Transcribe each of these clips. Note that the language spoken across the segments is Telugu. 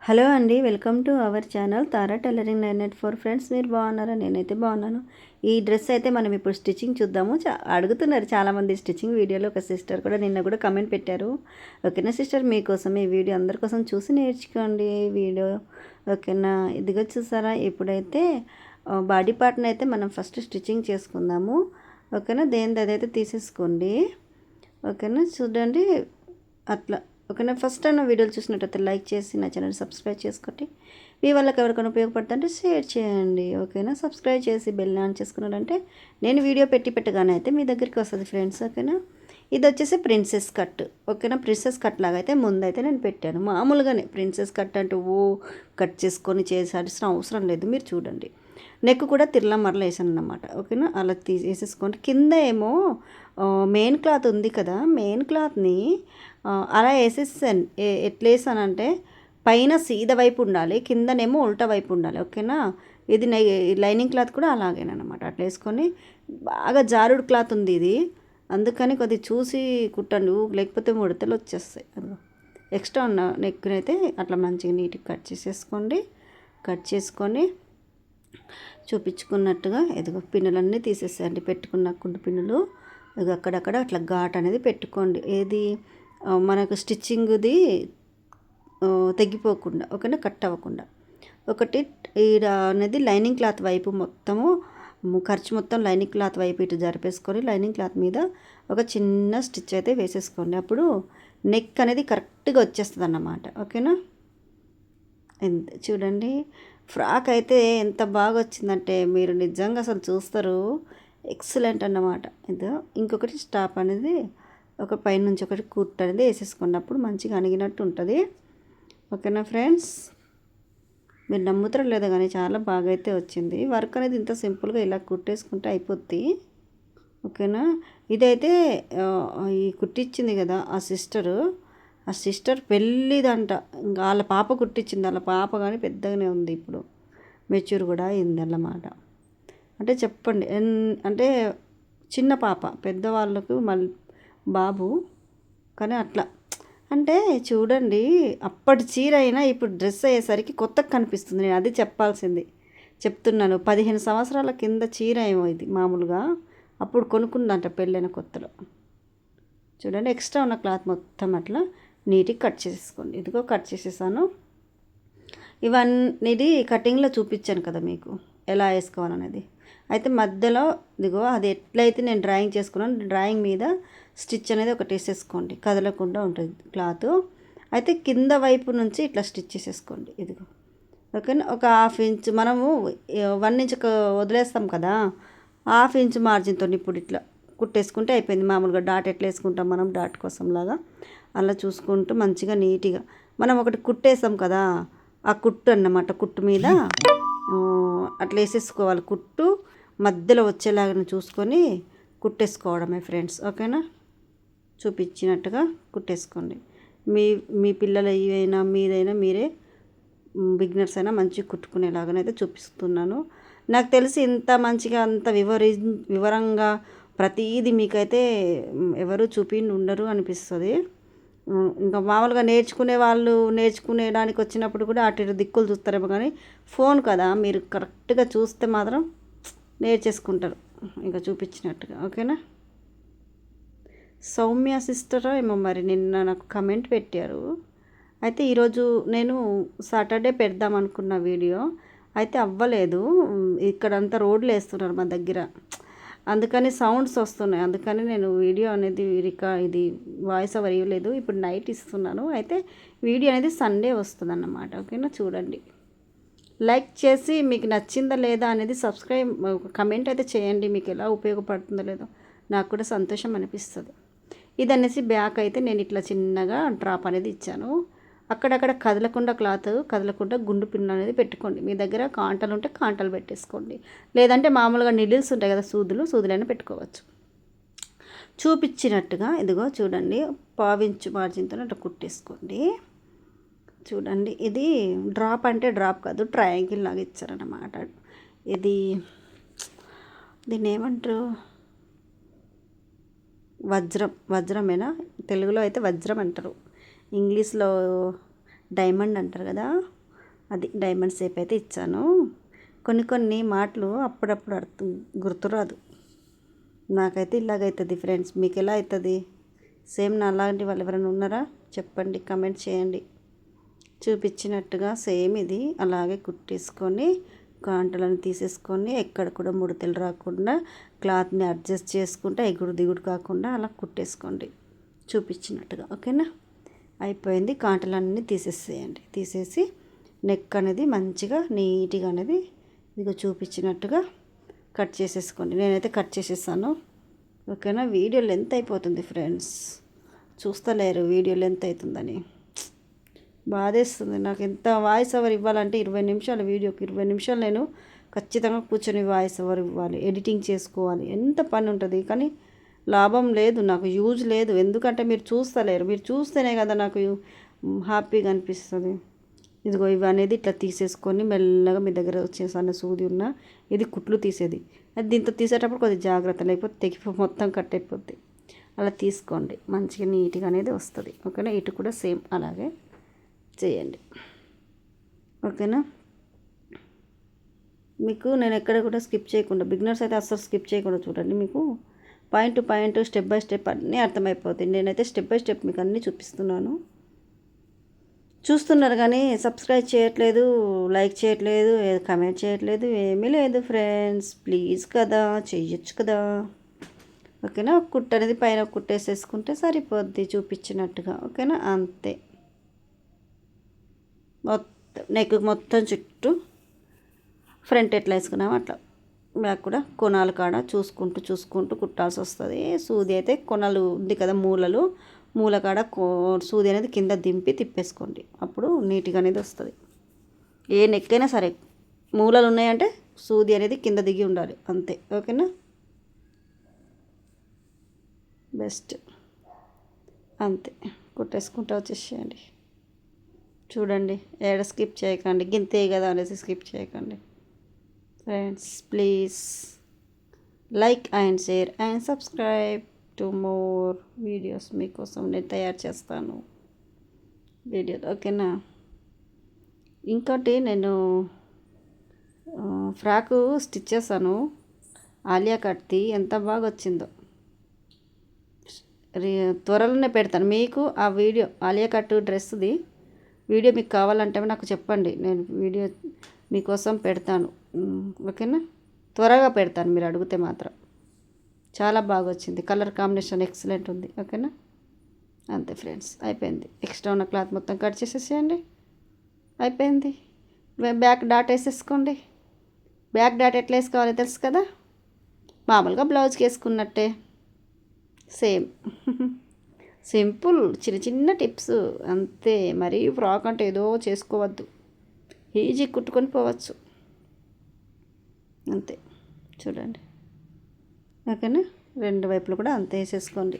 హలో అండి, welcome to our channel Tara tailoring 984. Friends, మీరు బాగున్నారా? నేనైతే బాగున్నాను. ఈ డ్రెస్ అయితే మనం ఇప్పుడు స్టిచ్చింగ్ చూద్దాము. అడుగుతున్నారు చాలామంది స్టిచ్చింగ్ వీడియోలో. ఒక సిస్టర్ కూడా నిన్న కూడా కమెంట్ పెట్టారు. ఓకేనా సిస్టర్, మీకోసం ఈ వీడియో అందరి కోసం చూసి నేర్చుకోండి వీడియో. ఓకేనా, ఇదిగో చూసారా? ఇప్పుడైతే బాడీ పార్ట్ని అయితే మనం ఫస్ట్ స్టిచ్చింగ్ చేసుకుందాము. ఓకేనా, దేనిది అదైతే తీసేసుకోండి. ఓకేనా, చూడండి అట్లా. ఓకేనా, ఫస్ట్ టైం నా వీడియోలు చూసినట్టయితే లైక్ చేసి నా ఛానల్ సబ్స్క్రైబ్ చేసుకోండి. మీ వాళ్ళకి ఎవరికైనా ఉపయోగపడుతుంటే షేర్ చేయండి. ఓకేనా, సబ్స్క్రైబ్ చేసి బెల్ ఆన్ చేసుకున్నారంటే నేను వీడియో పెట్టగానే అయితే మీ దగ్గరికి వస్తుంది ఫ్రెండ్స్. ఓకేనా, ఇది వచ్చేసి ప్రిన్సెస్ కట్. ఓకేనా, ప్రిన్సెస్ కట్ లాగా అయితే ముందైతే నేను పెట్టాను. మామూలుగానే ప్రిన్సెస్ కట్ అంటే కట్ చేసుకొని చేసాల్సిన అవసరం లేదు. మీరు చూడండి, నెక్ కూడా తిరల మరల వేసాను అన్నమాట. ఓకేనా, అలా వేసేసుకోండి. కింద ఏమో మెయిన్ క్లాత్ ఉంది కదా, మెయిన్ క్లాత్ని అలా వేసేసాను. ఎట్లా వేసానంటే పైన సీద వైపు ఉండాలి, కిందనేమో ఉల్టా వైపు ఉండాలి. ఓకేనా, ఇది లైనింగ్ క్లాత్ కూడా అలాగేనమాట. అట్లా వేసుకొని బాగా జారుడు క్లాత్ ఉంది ఇది, అందుకని కొద్దిగా చూసి కుట్టండి, లేకపోతే ముడతలు వచ్చేస్తాయి. అదిగో ఎక్స్ట్రా ఉన్న నెక్నైతే అట్లా మంచిగా నీట్గా కట్ చేసేసుకోండి. కట్ చేసుకొని చూపించుకున్నట్టుగా ఎదుగు పిన్నులన్నీ తీసేసేయండి. పెట్టుకున్న కుండు పిన్నులు అక్కడక్కడ అట్లా ఘాట్ అనేది పెట్టుకోండి. ఏది మనకు స్టిచ్చింగ్ది తెగిపోకుండా. ఓకేనా, కట్ అవ్వకుండా. ఒకటి ఈడ అనేది లైనింగ్ క్లాత్ వైపు మొత్తము ఖర్చు మొత్తం లైనింగ్ క్లాత్ వైపు ఇటు జరిపేసుకొని లైనింగ్ క్లాత్ మీద ఒక చిన్న స్టిచ్ అయితే వేసేసుకోండి. అప్పుడు నెక్ అనేది కరెక్ట్గా వచ్చేస్తుంది అన్నమాట. ఓకేనా, ఎంత చూడండి, ఫ్రాక్ అయితే ఎంత బాగా వచ్చిందంటే మీరు నిజంగా అసలు చూస్తారు. ఎక్సలెంట్ అన్నమాట. ఇదో ఇంకొకటి స్టాప్ అనేది ఒక పైనుంచి ఒకటి కుట్ అనేది వేసేసుకున్నప్పుడు మంచిగా అణిగినట్టు ఉంటుంది. ఓకేనా ఫ్రెండ్స్, మీరు నమ్ముతారో లేదో కానీ చాలా బాగా అయితే వచ్చింది. వర్క్ అనేది ఇంత సింపుల్గా ఇలా కుట్టేసుకుంటే అయిపోద్ది. ఓకేనా, ఇదైతే ఈ కుట్టించింది కదా ఆ సిస్టర్ పెళ్ళిదంట. ఇంకా వాళ్ళ పాప కుట్టించింది. వాళ్ళ పాప కానీ పెద్దగానే ఉంది, ఇప్పుడు మెచ్యూర్ కూడా అయింది అన్నమాట. అంటే చెప్పండి, అంటే చిన్న పాప, పెద్దవాళ్ళకు మళ్ళీ బాబు, కానీ అట్లా అంటే చూడండి, అప్పటి చీర అయినా ఇప్పుడు డ్రెస్ అయ్యేసరికి కొత్తగా కనిపిస్తుంది. నేను అది చెప్పాల్సింది చెప్తున్నాను. 15 సంవత్సరాల కింద చీర ఏమో ఇది మామూలుగా, అప్పుడు కొనుక్కుందంట పెళ్ళైన కొత్తలో. చూడండి, ఎక్స్ట్రా ఉన్న క్లాత్ మొత్తం అట్లా నీట్గా కట్ చేసేసుకోండి. ఇదిగో కట్ చేసేసాను. ఇవన్నీ కటింగ్లో చూపించాను కదా మీకు ఎలా వేసుకోవాలనేది. అయితే మధ్యలో ఇదిగో అది ఎట్లయితే నేను డ్రాయింగ్ చేసుకున్నాను, డ్రాయింగ్ మీద స్టిచ్ అనేది ఒకటి వేసేసుకోండి, కదలకుండా ఉంటుంది క్లాత్. అయితే కింద వైపు నుంచి ఇట్లా స్టిచ్ చేసేసుకోండి. ఇదిగో ఓకేనా, ఒక 1/2 ఇంచ్ మనము 1 ఇంచ్ వదిలేస్తాం కదా, 1/2 ఇంచ్ మార్జిన్తో ఇప్పుడు ఇట్లా కుట్టేసుకుంటే అయిపోయింది. మామూలుగా డాట్ ఎట్లా వేసుకుంటాం మనం, డాట్ కోసం లాగా అలా చూసుకుంటూ మంచిగా నీట్గా మనం ఒకటి కుట్టేసాం కదా, ఆ కుట్టు అన్నమాట, కుట్టు మీద అట్లా వేసేసుకోవాలి. కుట్టు మధ్యలో వచ్చేలాగా చూసుకొని కుట్టేసుకోవడమే ఫ్రెండ్స్. ఓకేనా, చూపించినట్టుగా కుట్టేసుకోండి. మీ మీ పిల్లలు ఏవైనా మీదైనా మీరే బిగినర్స్ అయినా మంచిగా కుట్టుకునేలాగానైతే చూపిస్తున్నాను. నాకు తెలిసి ఇంత మంచిగా అంత వివరంగా ప్రతీది మీకైతే ఎవరు ఉండరు అనిపిస్తుంది. ఇంకా మామూలుగా నేర్చుకునే వాళ్ళు నేర్చుకునేడానికి వచ్చినప్పుడు కూడా అటు ఇటు దిక్కులు చూస్తారేమో, కానీ ఫోన్ కదా, మీరు కరెక్ట్గా చూస్తే మాత్రం నేర్చేసుకుంటారు ఇంకా చూపించినట్టుగా. ఓకేనా, సౌమ్య సిస్టర్ ఏమో మరి నిన్న నాకు కమెంట్ పెట్టారు. అయితే ఈరోజు నేను సాటర్డే పెడదాం అనుకున్న వీడియో అయితే అవ్వలేదు. ఇక్కడంతా రోడ్లు వేస్తున్నారు మా దగ్గర, అందుకని సౌండ్స్ వస్తున్నాయి. అందుకని నేను వీడియో అనేది ఇది వాయిస్ ఓవర్ ఇవ్వలేదు. ఇప్పుడు నైట్ ఇస్తున్నాను. అయితే వీడియో అనేది సండే వస్తుంది అన్నమాట. ఓకేనా, చూడండి, లైక్ చేసి మీకు నచ్చిందా లేదా అనేది సబ్స్క్రైబ్ కమెంట్ అయితే చేయండి. మీకు ఎలా ఉపయోగపడుతుందో లేదో నాకు కూడా సంతోషం అనిపిస్తుంది. ఇది అనేసి బ్యాక్ అయితే నేను ఇట్లా చిన్నగా డ్రాప్ అనేది ఇచ్చాను. అక్కడక్కడ కదలకుండా గుండు పిన్ను అనేది పెట్టుకోండి. మీ దగ్గర కాంటలు ఉంటే కాంటలు పెట్టేసుకోండి, లేదంటే మామూలుగా నిడిల్స్ ఉంటాయి కదా, సూదులైనా పెట్టుకోవచ్చు. చూపించినట్టుగా ఇదిగో చూడండి, 1/2 ఇంచ్ మార్జిన్తో అట్లా కుట్టేసుకోండి. చూడండి, ఇది డ్రాప్ అంటే డ్రాప్ కాదు, ట్రయాంగిల్ లాగా ఇచ్చారన్నమాట. దీన్ని ఏమంటారు, వజ్రమేనా, తెలుగులో అయితే వజ్రం అంటారు, ఇంగ్లీష్లో డైమండ్ అంటారు కదా, అది డైమండ్ షేప్ అయితే ఇచ్చాను. కొన్ని మాటలు అప్పుడప్పుడు అర్థం గుర్తురాదు. నాకైతే ఇలాగైతుంది ఫ్రెండ్స్, మీకు ఎలా అవుతుంది? సేమ్ నా అలాంటి వాళ్ళు ఎవరైనా ఉన్నారా చెప్పండి, కమెంట్ చేయండి. చూపించినట్టుగా సేమ్ ఇది అలాగే కుట్టేసుకొని కాంటలను తీసేసుకొని ఎక్కడ కూడా ముడతలు రాకుండా క్లాత్ని అడ్జస్ట్ చేసుకుంటే ఎగుడు దిగుడు కాకుండా అలా కుట్టేసుకోండి చూపించినట్టుగా. ఓకేనా? అయిపోయింది. కాంటలన్నీ తీసేసేయండి. తీసేసి నెక్ అనేది మంచిగా నీట్గా అనేది ఇదిగో చూపించినట్టుగా కట్ చేసేసుకోండి. నేనైతే కట్ చేసేసాను. ఓకేనా? వీడియో లెంత్ అయిపోతుంది ఫ్రెండ్స్, చూస్తలేరు వీడియో లెంత్ అవుతుందని. బాధేస్తుంది నాకు. ఎంత వాయిస్ ఓవర్ ఇవ్వాలంటే 20 నిమిషాల వీడియోకి 20 నిమిషాలు నేను ఖచ్చితంగా కూర్చొని వాయిస్ ఓవర్ ఇవ్వాలి, ఎడిటింగ్ చేసుకోవాలి, ఎంత పని ఉంటుంది. కానీ లాభం లేదు, నాకు యూజ్ లేదు. ఎందుకంటే మీరు చూస్తలేరు. మీరు చూస్తేనే కదా నాకు హ్యాపీగా అనిపిస్తుంది. ఇదిగో ఇవి అనేది ఇట్లా తీసేసుకొని మెల్లగా మీ దగ్గర వచ్చేసన్న సూది ఉన్న ఇది కుట్లు తీసేది. అది దీంతో తీసేటప్పుడు కొద్దిగా జాగ్రత్త, లేకపోతే మొత్తం కట్ అయిపోద్ది. అలా తీసుకోండి, మంచిగా నీట్గా అనేది వస్తుంది. ఓకేనా? ఇటు కూడా సేమ్ అలాగే చేయండి. ఓకేనా? మీకు నేను ఎక్కడ కూడా స్కిప్ చేయకుండా, బిగినర్స్ అయితే అస్సలు స్కిప్ చేయకుండా చూడండి. మీకు point to point step by step అన్నీ అర్థమైపోతాయి. నేనైతే స్టెప్ బై స్టెప్ మీకు అన్నీ చూపిస్తున్నాను. చూస్తున్నారు కానీ సబ్స్క్రైబ్ చేయట్లేదు, లైక్ చేయట్లేదు, కమెంట్ చేయట్లేదు, ఏమీ లేదు ఫ్రెండ్స్. ప్లీజ్ కదా, చెయ్యొచ్చు కదా. ఓకేనా? కుట్టు అనేది పైన కుట్టేసేసుకుంటే సరిపోద్ది చూపించినట్టుగా. ఓకేనా? అంతే. మొత్తం నెక్ మొత్తం చుట్టూ ఫ్రంట్ ఎట్లా వేసుకున్నామో అట్లా బ్యాక్ కూడా కొనాలు కాడ చూసుకుంటూ కుట్టాల్సి వస్తుంది. సూది అయితే కొనలు ఉంది కదా, మూల కాడ సూది అనేది కింద దింపి తిప్పేసుకోండి. అప్పుడు నీట్గా అనేది వస్తుంది. ఏ నెక్ అయినా సరే మూలలు ఉన్నాయంటే సూది అనేది కింద దిగి ఉండాలి, అంతే. ఓకేనా? బెస్ట్. అంతే, కుట్టేసుకుంటూ వచ్చేసేయండి. చూడండి, ఏడ స్కిప్ చేయకండి. గింతే కదా అనేసి స్కిప్ చేయకండి friends. Please like and share and subscribe to more videos. మీకోసం నేను తయారు చేస్తాను వీడియోలు. ఓకేనా? ఇంకోటి నేను ఫ్రాకు స్టిచ్ చేశాను, ఆలియా కట్ది. ఎంత బాగా వచ్చిందో త్వరలోనే పెడతాను మీకు ఆ వీడియో. ఆలియా కట్ డ్రెస్ది వీడియో మీకు కావాలంటే నాకు చెప్పండి, నేను వీడియో మీకోసం పెడతాను. ఓకేనా? త్వరగా పెడతాను మీరు అడిగితే మాత్రం. చాలా బాగా వచ్చింది, కలర్ కాంబినేషన్ ఎక్సలెంట్ ఉంది. ఓకేనా? అంతే ఫ్రెండ్స్, అయిపోయింది. ఎక్స్ట్రా ఉన్న క్లాత్ మొత్తం కట్ చేసేసేయండి. అయిపోయింది. బ్యాక్ డాట్ వేసేసుకోండి. బ్యాక్ డాట్ ఎట్లా వేసుకోవాలో తెలుసు కదా, మామూలుగా బ్లౌజ్కి వేసుకున్నట్టే సేమ్. సింపుల్ చిన్న టిప్స్ అంతే. మరీ ఫ్రాక్ అంటే ఏదో చేసుకోవద్దు, ఈజీ కుట్టుకొని పోవచ్చు అంతే. చూడండి. ఓకేనా? రెండు వైపులు కూడా అంతే వేసేసుకోండి.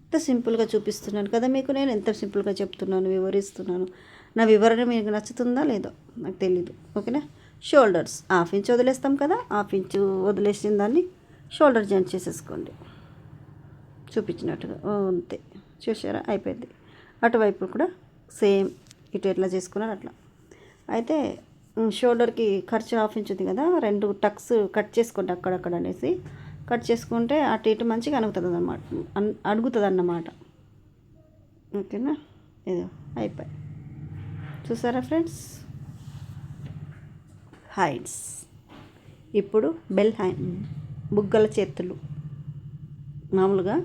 ఎంత సింపుల్గా చూపిస్తున్నాను కదా మీకు, నేను ఎంత సింపుల్గా చెప్తున్నాను, వివరిస్తున్నాను. నా వివరణ మీకు నచ్చుతుందా లేదో నాకు తెలీదు. ఓకేనా? షోల్డర్స్ 1/2 ఇంచ్ వదిలేస్తాం కదా, 1/2 ఇంచ్ వదిలేసిన దాన్ని షోల్డర్ జాయింట్ చేసేసుకోండి చూపించినట్టుగా. అంతే. చూసారా? అయిపోయింది. అటువైపు కూడా సేమ్ ఇటు ఎట్లా చేసుకున్నారు అట్లా. అయితే షోల్డర్కి ఖర్చు 1/2 ఇంచ్ ఉంది కదా, 2 టక్స్ కట్ చేసుకోండి అక్కడక్కడ అనేసి. కట్ చేసుకుంటే అటు ఇటు మంచిగా అడుగుతుంది అన్నమాట. ఓకేనా? ఏదో అయిపోయి. చూసారా ఫ్రెండ్స్? హ్యాండ్స్. ఇప్పుడు బెల్ హ్యాండ్, బుగ్గల చేతులు. మామూలుగా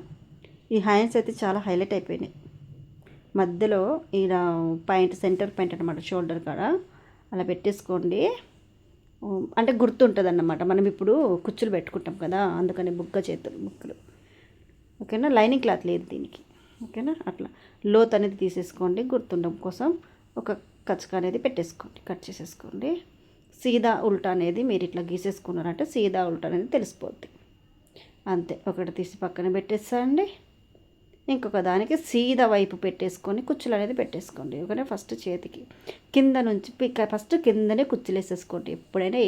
ఈ హ్యాండ్స్ అయితే చాలా హైలైట్ అయిపోయినాయి. మధ్యలో ఈడ పాయింట్, సెంటర్ పాయింట్ అనమాట, షోల్డర్ కాడ అలా పెట్టేసుకోండి. అంటే గుర్తుంటుంది అన్నమాట. మనం ఇప్పుడు కుచ్చులు పెట్టుకుంటాం కదా, అందుకని బుగ్గలు. ఓకేనా? లైనింగ్ క్లాత్ లేదు దీనికి. ఓకేనా? అట్లా లోత్ అనేది తీసేసుకోండి. గుర్తుండడం కోసం ఒక కచ్చక అనేది పెట్టేసుకోండి, కట్ చేసేసుకోండి. సీదా ఉల్టా అనేది మీరు ఇట్లా గీసేసుకున్నారంటే సీదా ఉల్టా అనేది తెలిసిపోద్ది. అంతే. ఒకటి తీసి పక్కన పెట్టేసండి. ఇంకొక దానికి సీదా వైపు పెట్టేసుకొని కుచ్చులు అనేది పెట్టేసుకోండి. ఓకేనా? ఫస్ట్ చేతికి కింద నుంచి ఫస్ట్ కిందనే కుచ్చులు వేసేసుకోండి. ఎప్పుడైనా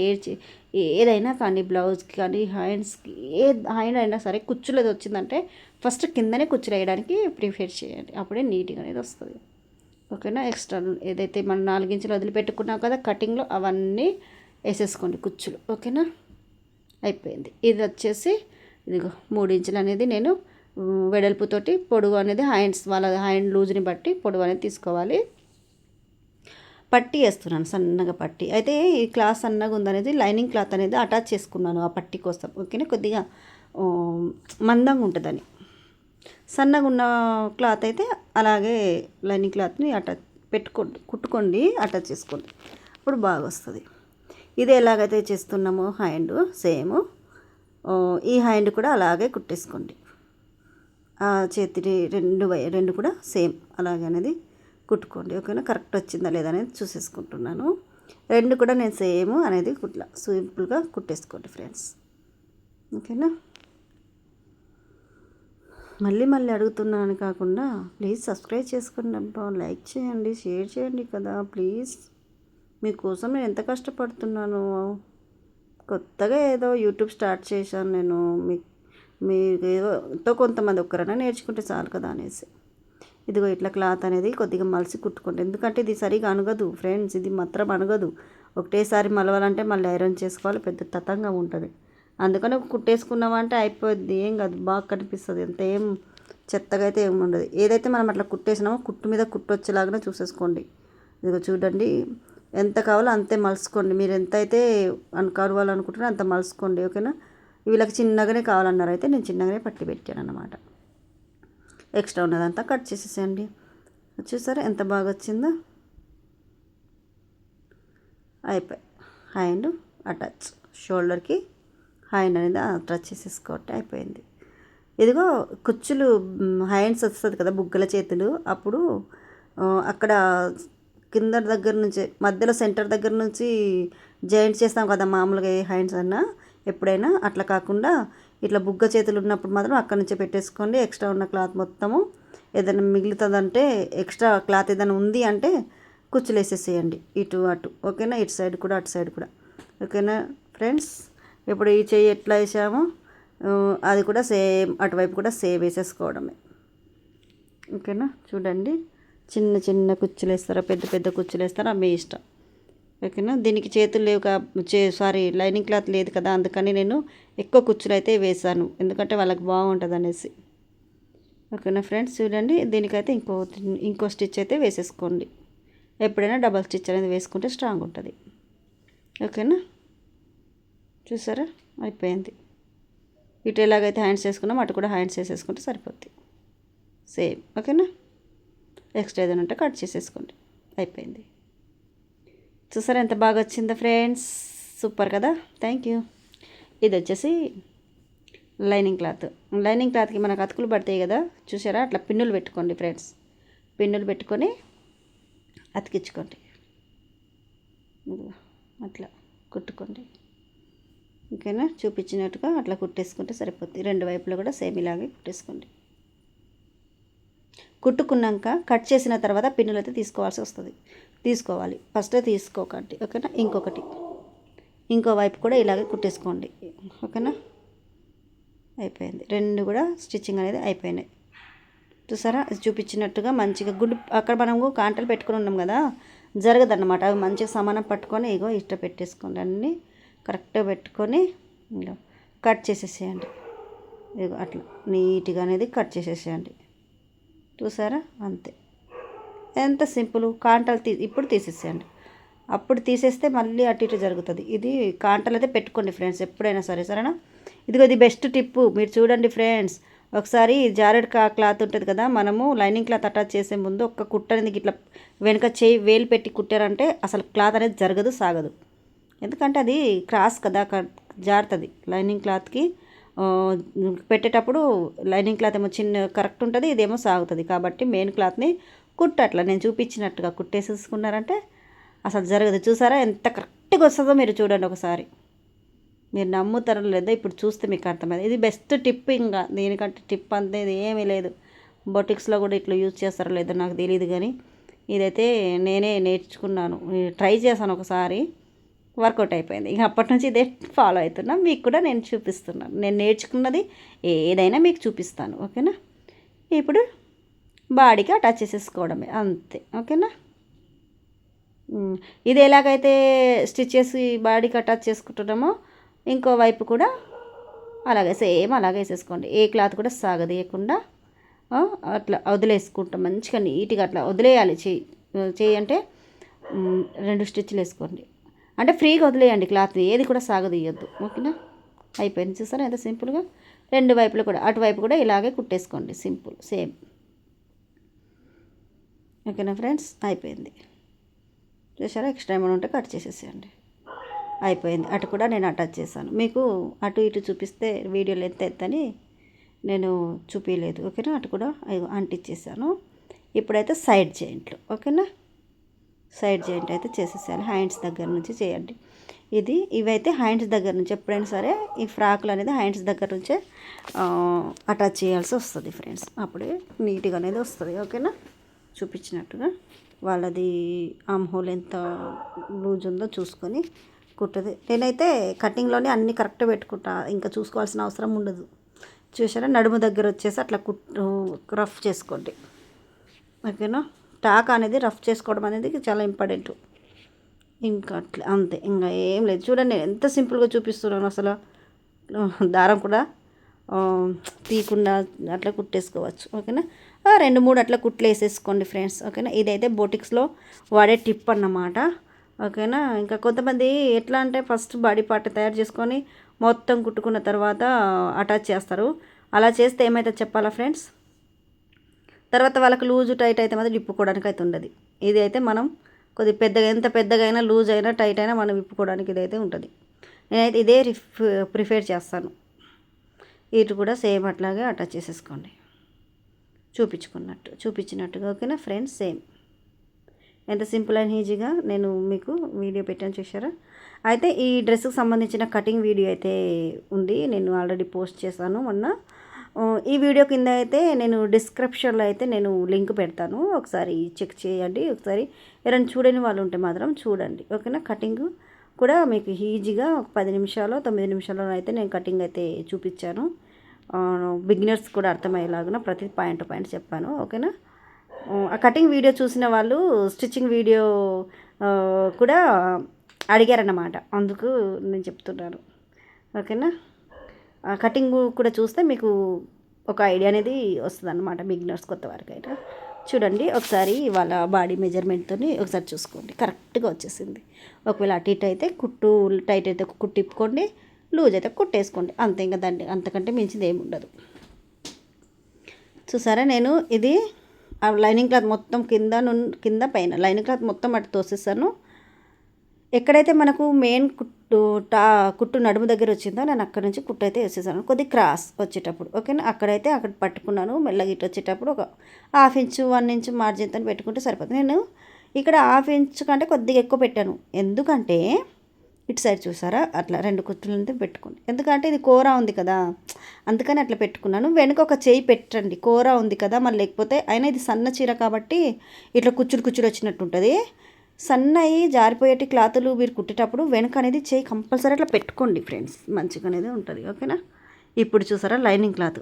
ఏదైనా కానీ, బ్లౌజ్కి కానీ, హ్యాండ్స్కి, హ్యాండ్ అయినా సరే కుచ్చులు అది వచ్చిందంటే ఫస్ట్ కిందనే కుచ్చులు వేయడానికి ప్రిఫర్ చేయండి. అప్పుడే నీట్గా అనేది వస్తుంది. ఓకేనా. ఎక్స్ట్రా ఏదైతే మనం 4 ఇంచులు వదిలిపెట్టుకున్నాం కదా కటింగ్లో, అవన్నీ వేసేసుకోండి కుచ్చులు. ఓకేనా, అయిపోయింది. ఇది వచ్చేసి ఇదిగో 3 ఇంచులు అనేది నేను వెడల్పుతోటి పొడవు అనేది వాళ్ళ హ్యాండ్ లూజ్ని బట్టి పొడవు అనేది తీసుకోవాలి. పట్టీ వేస్తున్నాను, సన్నగా పట్టీ. అయితే ఈ క్లాత్ సన్నగా ఉందనేది లైనింగ్ క్లాత్ అనేది అటాచ్ చేసుకున్నాను ఆ పట్టీ కోసం. ఓకేనా, కొద్దిగా మందంగా ఉంటుందని. సన్నగా ఉన్న క్లాత్ అయితే అలాగే లైనింగ్ క్లాత్ని అటాచ్ కుట్టుకోండి, అటాచ్ చేసుకోండి, అప్పుడు బాగా వస్తుంది. ఇది ఎలాగైతే చేస్తున్నామో హ్యాండ్ సేమ్ ఈ హ్యాండ్ కూడా అలాగే కుట్టేసుకోండి. చేతి రెండు కూడా సేమ్ అలాగే అనేది కుట్టుకోండి. ఓకేనా, కరెక్ట్ వచ్చిందా లేదా అనేది చూసేసుకుంటున్నాను. రెండు కూడా నేను సేమ్ అనేది సింపుల్గా కుట్టేసుకోండి ఫ్రెండ్స్. ఓకేనా, మళ్ళీ అడుగుతున్నాను కాకుండా ప్లీజ్ సబ్స్క్రైబ్ చేసుకోండి అబ్బా, లైక్ చేయండి, షేర్ చేయండి కదా ప్లీజ్. మీకోసం నేను ఎంత కష్టపడుతున్నాను. కొత్తగా ఏదో యూట్యూబ్ స్టార్ట్ చేశాను నేను. మీకు ఏదో కొంతమంది ఒక్కరైనా నేర్చుకుంటే చాలు కదా అనేసి. ఇదిగో ఇట్లా క్లాత్ అనేది కొద్దిగా మలిసి కుట్టుకోండి. ఎందుకంటే ఇది సరిగా అనగదు ఫ్రెండ్స్, ఇది మాత్రం అనగదు. ఒకటేసారి మలవాలంటే మళ్ళీ ఐరన్ చేసుకోవాలి, పెద్ద తతంగా ఉంటుంది. అందుకని కుట్టేసుకున్నామంటే అయిపోద్ది, ఏం కాదు, బాగా కనిపిస్తుంది. అంత ఏం చెత్తగా అయితే ఏమి ఉండదు. ఏదైతే మనం అట్లా కుట్టేసినామో కుట్టు మీద కుట్టు వచ్చేలాగానే చూసేసుకోండి. ఇదిగో చూడండి, ఎంత కావాలో అంతే మలుసుకోండి. మీరు ఎంత అయితే కావాలనుకుంటున్నారో అంత మలుసుకోండి. ఓకేనా, వీళ్ళకి చిన్నగానే కావాలన్నారు, అయితే నేను చిన్నగానే పట్టి పెట్టాను అన్నమాట. ఎక్స్ట్రా ఉన్నదంతా కట్ చేసేసేయండి. చూసారా ఎంత బాగా వచ్చిందో. అయిపోయి హ్యాండ్ అటాచ్, షోల్డర్కి హ్యాండ్ అనేది అటాచ్ చేసేసుకోవటం అయిపోయింది. ఇదిగో కుచ్చులు హ్యాండ్స్ వస్తుంది కదా బుగ్గల చేతులు, అప్పుడు అక్కడ కింద దగ్గర నుంచి మధ్యలో సెంటర్ దగ్గర నుంచి జాయింట్ చేస్తాం కదా మామూలుగా ఏ హ్యాండ్స్ అన్నా, ఎప్పుడైనా అట్లా కాకుండా ఇట్లా బుగ్గ చేతులు ఉన్నప్పుడు మాత్రం అక్కడ నుంచే పెట్టేసుకోండి. ఎక్స్ట్రా ఉన్న క్లాత్ మొత్తము ఏదైనా మిగులుతుందంటే, ఎక్స్ట్రా క్లాత్ ఏదైనా ఉంది అంటే కుచ్చులు వేసేసేయండి ఇటు అటు. ఓకేనా, ఇటు సైడ్ కూడా అటు సైడ్ కూడా. ఓకేనా ఫ్రెండ్స్, ఇప్పుడు ఈ చెయ్యి ఎట్లా వేసామో అది కూడా సేమ్ అటువైపు కూడా సేమ్ వేసేసుకోవడమే. ఓకేనా, చూడండి, చిన్న చిన్న కుచ్చులు వేస్తారా పెద్ద పెద్ద కుచ్చులు వేస్తారా మీ ఇష్టం. ఓకేనా, దీనికి చేతులు లేవు లైనింగ్ క్లాత్ లేదు కదా, అందుకని నేను ఎక్కువ కుచ్చులు అయితే వేసాను, ఎందుకంటే వాళ్ళకి బాగుంటుంది అనేసి. ఓకేనా ఫ్రెండ్స్, చూడండి, దీనికైతే ఇంకో స్టిచ్ అయితే వేసేసుకోండి. ఎప్పుడైనా డబల్ స్టిచ్ అనేది వేసుకుంటే స్ట్రాంగ్ ఉంటుంది. ఓకేనా, చూసారా అయిపోయింది. ఇటు ఎలాగైతే హ్యాండ్స్ వేసుకున్నాం అటు కూడా హ్యాండ్స్ వేసేసుకుంటే సరిపోద్ది సేమ్. ఓకేనా, ఎక్స్ట్రా ఏదైనా ఉంటే కట్ చేసేసుకోండి, అయిపోయింది. చూసారా ఎంత బాగా వచ్చిందో ఫ్రెండ్స్, సూపర్ కదా, థ్యాంక్ యూ. ఇది వచ్చేసి లైనింగ్ క్లాత్కి మనకు అతుకులు పడతాయి కదా, చూసారా, అట్లా పిన్నులు పెట్టుకోండి ఫ్రెండ్స్. పిన్నులు పెట్టుకొని అతికించుకోండి, అట్లా కుట్టుకోండి. ఓకేనా, చూపించినట్టుగా అట్లా కుట్టేసుకుంటే సరిపోద్ది. రెండు వైపులో కూడా సేమ్ ఇలాగే కుట్టేసుకోండి. కుట్టుకున్నాక కట్ చేసిన తర్వాత పిన్నులు అయితే తీసుకోవాలి, ఫస్ట్ తీసుకోకండి. ఓకేనా, ఇంకో వైపు కూడా ఇలాగే కుట్టేసుకోండి. ఓకేనా, అయిపోయింది. రెండు కూడా స్టిచ్చింగ్ అనేది అయిపోయినాయి. చూసారా, చూపించినట్టుగా మంచిగా అక్కడ మనము కాంటలు పెట్టుకుని ఉన్నాం కదా, జరగదన్నమాట. అవి మంచిగా సమానం పట్టుకొని ఇట్లా పెట్టేసుకోండి, అన్నీ కరెక్ట్గా పెట్టుకొని కట్ చేసేసేయండి. అట్లా నీట్గా అనేది కట్ చేసేసేయండి. చూసారా, అంతే, ఎంత సింపుల్. కాంటలు ఇప్పుడు తీసేసేయండి, అప్పుడు తీసేస్తే మళ్ళీ అటు ఇటు జరుగుతుంది. ఇది కాంటలు అయితే పెట్టుకోండి ఫ్రెండ్స్ ఎప్పుడైనా సరేనా. ఇది బెస్ట్ టిప్పు, మీరు చూడండి ఫ్రెండ్స్. ఒకసారి జారెడ్ క్లాత్ ఉంటుంది కదా, మనము లైనింగ్ క్లాత్ అటాచ్ చేసే ముందు ఒక్క కుట్ట అనేది ఇట్లా వెనుక వేలు పెట్టి కుట్టారంటే అసలు క్లాత్ అనేది జరగదు, సాగదు. ఎందుకంటే అది క్రాస్ కదా, జారుతుంది. లైనింగ్ క్లాత్కి పెట్టేటప్పుడు లైనింగ్ క్లాత్ ఏమో చిన్న కరెక్ట్ ఉంటుంది, ఇదేమో సాగుతుంది. కాబట్టి మెయిన్ క్లాత్ని అట్లా నేను చూపించినట్టుగా కుట్టేసేసుకున్నారంటే అసలు జరగదు. చూసారా ఎంత కరెక్ట్గా వస్తుందో మీరు చూడండి ఒకసారి, మీరు నమ్ముతారో లేదో ఇప్పుడు చూస్తే మీకు అర్థమైంది. ఇది బెస్ట్ టిప్, ఇంకా దీనికంటే టిప్ అంతేది ఏమీ లేదు. బొటిక్స్లో కూడా ఇట్లా యూజ్ చేస్తారో లేదో నాకు తెలియదు, కానీ ఇదైతే నేనే నేర్చుకున్నాను, ట్రై చేశాను ఒకసారి, వర్కౌట్ అయిపోయింది. ఇంక అప్పటి నుంచి ఇదే ఫాలో అవుతున్నా, మీకు కూడా నేను చూపిస్తున్నాను. నేను నేర్చుకున్నది ఏదైనా మీకు చూపిస్తాను. ఓకేనా, ఇప్పుడు బాడీకి అటాచ్ చేసేసుకోవడమే అంతే. ఓకేనా. ఇది ఎలాగైతే స్టిచ్ చేసి బాడీకి అటాచ్ చేసుకుంటున్నామో ఇంకో వైపు కూడా అలాగే సేమ్ అలాగే వేసేసుకోండి. ఏ క్లాత్ కూడా సాగదీయకుండా అట్లా వదిలేసుకుంటాం. మంచిగా నీట్గా అట్లా వదిలేయాలి. చెయ్యి అంటే 2 స్టిచ్లు వేసుకోండి. అంటే ఫ్రీగా వదిలేయండి క్లాత్, ఏది కూడా సాగదీయొద్దు. ఓకేనా. అయిపోయింది. చూసారా ఎంత సింపుల్గా. 2 వైపులు కూడా అటువైపు కూడా ఇలాగే కుట్టేసుకోండి. Simple same. ఓకేనా ఫ్రెండ్స్, అయిపోయింది. చూసారా, ఎక్స్ట్రా ఏమైనా ఉంటే కట్ చేసేసేయండి. అయిపోయింది. అటు కూడా నేను అటాచ్ చేశాను. మీకు అటు ఇటు చూపిస్తే వీడియోలు ఎత్తని నేను చూపించలేదు. ఓకేనా. అటు కూడా అంటించేసాను. ఇప్పుడైతే సైడ్ జాయింట్లు. ఓకేనా. సైడ్ జాయింట్ అయితే చేసేసేయాలి. హ్యాండ్స్ దగ్గర నుంచి చేయండి. ఇవైతే హ్యాండ్స్ దగ్గర నుంచి ఎప్పుడైనా సరే ఈ ఫ్రాక్లు అనేది హ్యాండ్స్ దగ్గర నుంచే అటాచ్ చేయాల్సి వస్తుంది ఫ్రెండ్స్. అప్పుడే నీట్గా అనేది వస్తుంది. ఓకేనా. చూపించినట్టుగా వాళ్ళది ఆమ్ హోల్ ఎంత లూజ్ ఉందో చూసుకొని కుట్టది. నేనైతే కటింగ్లోనే అన్నీ కరెక్ట్ పెట్టుకుంటా, ఇంకా చూసుకోవాల్సిన అవసరం ఉండదు. చూసారా, నడుము దగ్గర వచ్చేసి అట్లా రఫ్ చేసుకోండి. ఓకేనా. టాక్ అనేది రఫ్ చేసుకోవడం అనేది చాలా ఇంపార్టెంట్. ఇంకా అట్లా అంతే, ఇంకా ఏం లేదు. చూడండి నేను ఎంత సింపుల్గా చూపిస్తున్నాను. అసలు దారం కూడా తీయకుండా అట్లా కుట్టేసుకోవచ్చు. ఓకేనా. 2-3 అట్లా కుట్లు వేసేసుకోండి ఫ్రెండ్స్. ఓకేనా. ఇదైతే బోటిక్స్లో వాడే టిప్ అన్నమాట. ఓకేనా. ఇంకా కొంతమంది ఎట్లా అంటే ఫస్ట్ బాడీ పార్ట్ తయారు చేసుకొని మొత్తం కుట్టుకున్న తర్వాత అటాచ్ చేస్తారు. అలా చేస్తే ఏమైతే చెప్పాలా ఫ్రెండ్స్, తర్వాత వాళ్ళకి లూజు టైట్ అయితే మాత్రం విప్పుకోవడానికి అయితే ఉండదు. ఇది అయితే మనం కొద్ది పెద్దగా, ఎంత పెద్దగా అయినా లూజ్ అయినా టైట్ అయినా మనం విప్పుకోవడానికి ఇదైతే ఉంటుంది. నేనైతే ఇదే ప్రిఫర్ చేస్తాను. ఇటు కూడా సేమ్ అట్లాగే అటాచ్ చేసేసుకోండి చూపించినట్టుగా. ఓకేనా ఫ్రెండ్స్. సేమ్ ఎంత సింపుల్ అండ్ ఈజీగా నేను మీకు వీడియో పెట్టాను చూసారా. అయితే ఈ డ్రెస్కి సంబంధించిన కటింగ్ వీడియో అయితే ఉంది, నేను ఆల్రెడీ పోస్ట్ చేశాను మొన్న. ఈ వీడియో కింద అయితే నేను డిస్క్రిప్షన్లో అయితే నేను లింక్ పెడతాను, ఒకసారి చెక్ చేయండి. ఒకసారి ఎవరైనా చూడని వాళ్ళు ఉంటే మాత్రం చూడండి. ఓకేనా. కటింగ్ కూడా మీకు ఈజీగా 10 నిమిషాలు 9 నిమిషాల్లో అయితే నేను కటింగ్ అయితే చూపించాను. బిగినర్స్ కూడా అర్థమయ్యేలాగా ప్రతి పాయింట్ చెప్పాను. ఓకేనా. ఆ కటింగ్ వీడియో చూసిన వాళ్ళు స్టిచ్చింగ్ వీడియో కూడా అడిగారన్నమాట, అందుకు నేను చెప్తున్నాను. ఓకేనా. కటింగ్ కూడా చూస్తే మీకు ఒక ఐడియా అనేది వస్తుంది అన్నమాట, బిగినర్స్ కొత్త వారికి అయితే. చూడండి ఒకసారి వాళ్ళ బాడీ మెజర్మెంట్తో ఒకసారి చూసుకోండి, కరెక్ట్గా వచ్చేసింది. ఒకవేళ అటు ఇటు అయితే కుట్టు టైట్ అయితే కుట్టు తిప్పుకోండి, లూజ్ అయితే కుట్టేసుకోండి, అంతే. ఇంకా దాన్ని అంతకంటే మించింది ఏమి ఉండదు. చూసారా, నేను ఇది లైనింగ్ క్లాత్ మొత్తం కింద పైన లైనింగ్ క్లాత్ మొత్తం అటు తోసేసాను. ఎక్కడైతే మనకు మెయిన్ కుట్టు నడుము దగ్గర వచ్చిందో నేను అక్కడ నుంచి కుట్టు అయితే వేసేసాను, కొద్ది క్రాస్ వచ్చేటప్పుడు. ఓకేనా. అక్కడ పట్టుకున్నాను. మెల్లగా ఇటు వచ్చేటప్పుడు ఒక 1/2 ఇంచు 1 ఇంచు మార్జిన్తో పెట్టుకుంటే సరిపోతుంది. నేను ఇక్కడ 1/2 ఇంచు కంటే కొద్దిగా ఎక్కువ పెట్టాను, ఎందుకంటే ఇటు సైడ్ చూసారా అట్లా 2 కుట్టులతో పెట్టుకోండి, ఎందుకంటే ఇది కూర ఉంది కదా, అందుకని అట్లా పెట్టుకున్నాను. వెనుక ఒక చేయి పెట్టండి, కూర ఉంది కదా, మరి లేకపోతే అయినా ఇది సన్న చీర కాబట్టి ఇట్లా కుచ్చుడు వచ్చినట్టు ఉంటుంది. సన్నయి జారిపోయేటి క్లాతులు మీరు కుట్టేటప్పుడు వెనుక అనేది చేయి కంపల్సరీ అట్లా పెట్టుకోండి ఫ్రెండ్స్, మంచిగా అనేది ఉంటుంది. ఓకేనా. ఇప్పుడు చూసారా లైనింగ్ క్లాత్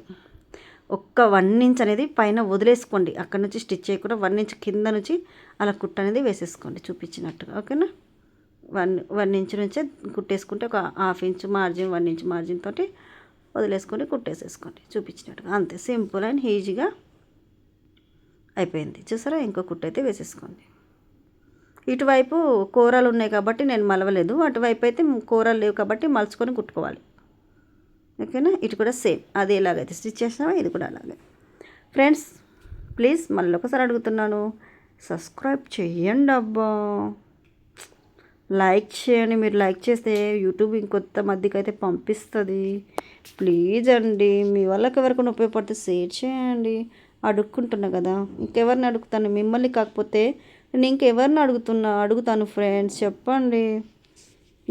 ఒక్క 1 ఇంచ్ అనేది పైన వదిలేసుకోండి, అక్కడ నుంచి స్టిచ్ చేయకుండా 1 ఇంచ్ కింద నుంచి అలా కుట్టు అనేది వేసేసుకోండి చూపించినట్టుగా. ఓకేనా. 1 ఇంచ్ నుంచే కుట్టేసుకుంటే ఒక 1/2 ఇంచ్ మార్జిన్ 1 ఇంచ్ మార్జిన్ తోటి వదిలేసుకొని కుట్టేసేసుకోండి చూపించినట్టుగా, అంతే. సింపుల్ అండ్ ఈజీగా అయిపోయింది. చూసారా, ఇంకో కుట్టు అయితే వేసేసుకోండి. ఇటువైపు కూరలు ఉన్నాయి కాబట్టి నేను మలవలేదు, అటువైపు అయితే కూరలు లేవు కాబట్టి మలుచుకొని కుట్టుకోవాలి. ఓకేనా. ఇటు కూడా సేమ్ అది ఎలాగైతే స్టిచ్ చేసినామో ఇది కూడా అలాగే. ఫ్రెండ్స్ ప్లీజ్ మళ్ళీ ఒకసారి అడుగుతున్నాను, సబ్స్క్రైబ్ చేయండి అబ్బా, లైక్ చేయండి. మీరు లైక్ చేస్తే యూట్యూబ్ ఇంకొంత మందికి అయితే పంపిస్తుంది. ప్లీజ్ అండి, మీ వాళ్ళకి ఎవరికైనా ఉపయోగపడితే షేర్ చేయండి. అడుక్కుంటున్నా కదా, ఇంకెవరిని అడుగుతాను, మిమ్మల్ని కాకపోతే నేను ఇంకెవరిని అడుగుతాను ఫ్రెండ్స్, చెప్పండి.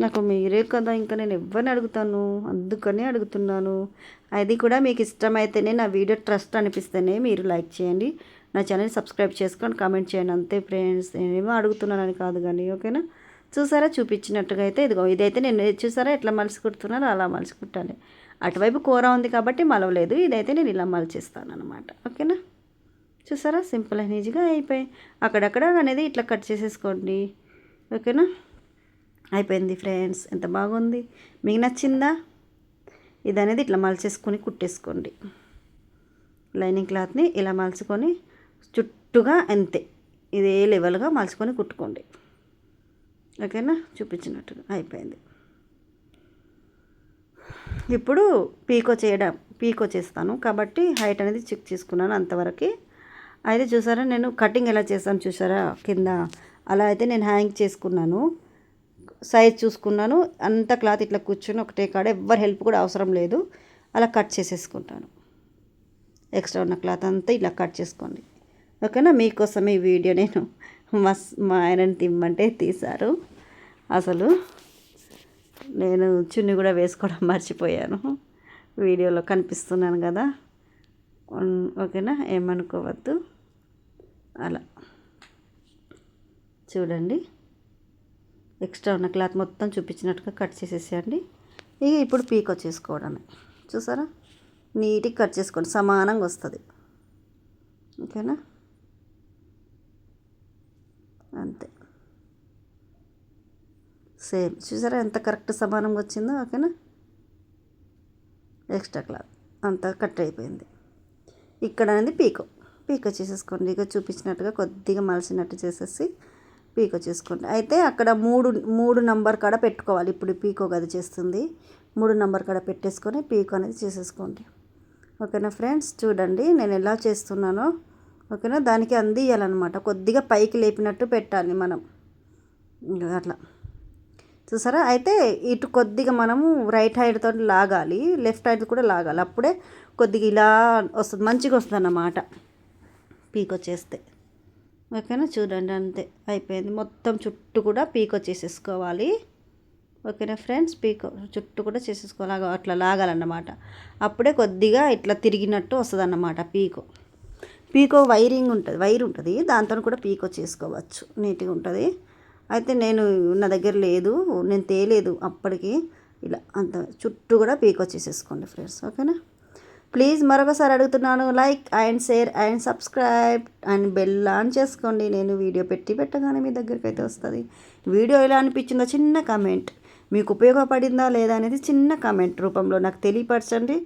నాకు మీరే కదా, ఇంకా నేను ఎవరిని అడుగుతాను, అందుకనే అడుగుతున్నాను. అది కూడా మీకు ఇష్టమైతేనే, నా వీడియో ట్రస్ట్ అనిపిస్తేనే మీరు లైక్ చేయండి, నా ఛానల్ సబ్స్క్రైబ్ చేసుకొని కామెంట్ చేయండి, అంతే ఫ్రెండ్స్. నేనేమో అడుగుతున్నానని కాదు కానీ. ఓకేనా. చూసారా, చూపించినట్టుగా అయితే ఇదైతే నేను చూసారా ఎట్లా మలిసి కుడుతున్నారో అలా మలిసి కుట్టాలి. అటువైపు కూర ఉంది కాబట్టి మలవలేదు, ఇదైతే నేను ఇలా మలిచేస్తాను అనమాట. ఓకేనా. చూసారా సింపుల్ అండ్ ఈజీగా అయిపోయి అక్కడక్కడ అనేది ఇట్లా కట్ చేసేసుకోండి. ఓకేనా, అయిపోయింది ఫ్రెండ్స్. ఎంత బాగుంది, మీకు నచ్చిందా? ఇది అనేది ఇట్లా మలిచేసుకొని కుట్టేసుకోండి. లైనింగ్ క్లాత్ని ఇలా మలుచుకొని చుట్టుగా అంతే ఇదే లెవెల్గా మలుచుకొని కుట్టుకోండి. ఓకేనా, చూపించినట్టుగా అయిపోయింది. ఇప్పుడు పీకో చేస్తాను కాబట్టి హైట్ అనేది చెక్ చేసుకున్నాను అంతవరకు. అయితే చూసారా నేను కటింగ్ ఎలా చేస్తాను చూసారా కింద, అలా అయితే నేను హ్యాంగ్ చేసుకున్నాను. సైజ్ చూసుకున్నాను, అంత క్లాత్ ఇట్లా కూర్చొని ఒకటే కాడ ఎవ్వరు హెల్ప్ కూడా అవసరం లేదు. అలా కట్ చేసేసుకుంటాను. ఎక్స్ట్రా ఉన్న క్లాత్ అంతా ఇలా కట్ చేసుకోండి. ఓకేనా, మీకోసం ఈ వీడియో నేను మా ఆయనని తిమ్మంటే తీశారు. అసలు నేను చున్నీ కూడా వేసుకోవడం మర్చిపోయాను. వీడియోలో కనిపిస్తున్నాను కదా, ఓకేనా, ఏమనుకోవద్దు. అలా చూడండి, ఎక్స్ట్రా ఉన్న క్లాత్ మొత్తం చూపించినట్టుగా కట్ చేసేసేయండి. ఇక ఇప్పుడు పీకో చేసుకోవడమే. చూసారా, నీట్గా కట్ చేసుకోండి, సమానంగా వస్తుంది. ఓకేనా, అంతే సేమ్. చూసారా ఎంత కరెక్ట్ సమానంగా వచ్చిందో. ఓకేనా, ఎక్స్ట్రా క్లాత్ అంతా కట్ అయిపోయింది. ఇక్కడ అనేది పీకో చేసేసుకోండి. ఇక చూపించినట్టుగా కొద్దిగా మలిసినట్టు చేసేసి పీకో చేసుకోండి. అయితే అక్కడ మూడు నంబర్ కాడ పెట్టుకోవాలి. ఇప్పుడు పీకో గది చేస్తుంది, 3 నంబర్ కాడ పెట్టేసుకొని పీకో అనేది చేసేసుకోండి. ఓకేనా ఫ్రెండ్స్, చూడండి నేను ఎలా చేస్తున్నానో. ఓకేనా, దానికి అందియాలన్నమాట, కొద్దిగా పైకి లేపినట్టు పెట్టాలి మనం, అట్లా. చూసారా, అయితే ఇటు కొద్దిగా మనము రైట్ హ్యాండ్తో లాగాలి, లెఫ్ట్ హ్యాండ్ కూడా లాగాలి, అప్పుడే కొద్దిగా ఇలా వస్తుంది, మంచిగా వస్తుంది అన్నమాట పీకో చేస్తే. ఓకేనా, చూడండి అంతే అయిపోయింది. మొత్తం చుట్టూ కూడా పీకో చేసేసుకోవాలి. ఓకేనా ఫ్రెండ్స్, పీకో చుట్టూ కూడా చేసేసుకోవాలి, అట్లా లాగాలన్నమాట, అప్పుడే కొద్దిగా ఇట్లా తిరిగినట్టు వస్తుంది అన్నమాట. పీకో వైర్ ఉంటుంది, దాంతో కూడా పీకో చేసుకోవచ్చు, నీట్గా ఉంటుంది. అయితే నా దగ్గర లేదు, నేను తేలేదు అప్పటికి. ఇలా అంత చుట్టూ కూడా పీకో చేసేసుకోండి ఫ్రెండ్స్. ఓకేనా, ప్లీజ్ మరొకసారి అడుగుతున్నాను, like and share and subscribe and bell on చేసుకోండి. నేను వీడియో పెట్టగానే మీ దగ్గరికి అయితే వస్తుంది. వీడియో ఎలా అనిపించిందో చిన్న కామెంట్, మీకు ఉపయోగపడిందా లేదా అనేది చిన్న కామెంట్ రూపంలో నాకు తెలియపరచండి.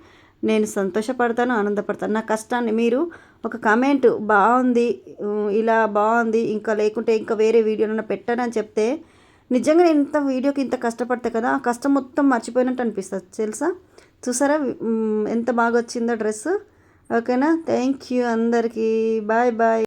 నేను సంతోషపడతాను, ఆనందపడతాను. నా కష్టాన్ని మీరు ఒక కామెంట్ బాగుంది, ఇలా బాగుంది, ఇంకా లేకుంటే ఇంకా వేరే వీడియోనన్నా పెట్టానని చెప్తే నిజంగా నేను ఇంత వీడియోకి ఇంత కష్టపడతా కదా, ఆ కష్టం మొత్తం మర్చిపోయినట్టు అనిపిస్తుంది తెలుసా. చూసారా ఎంత బాగా వచ్చిందో డ్రెస్. ఓకేనా, థ్యాంక్ యూ అందరికీ, బాయ్ బాయ్.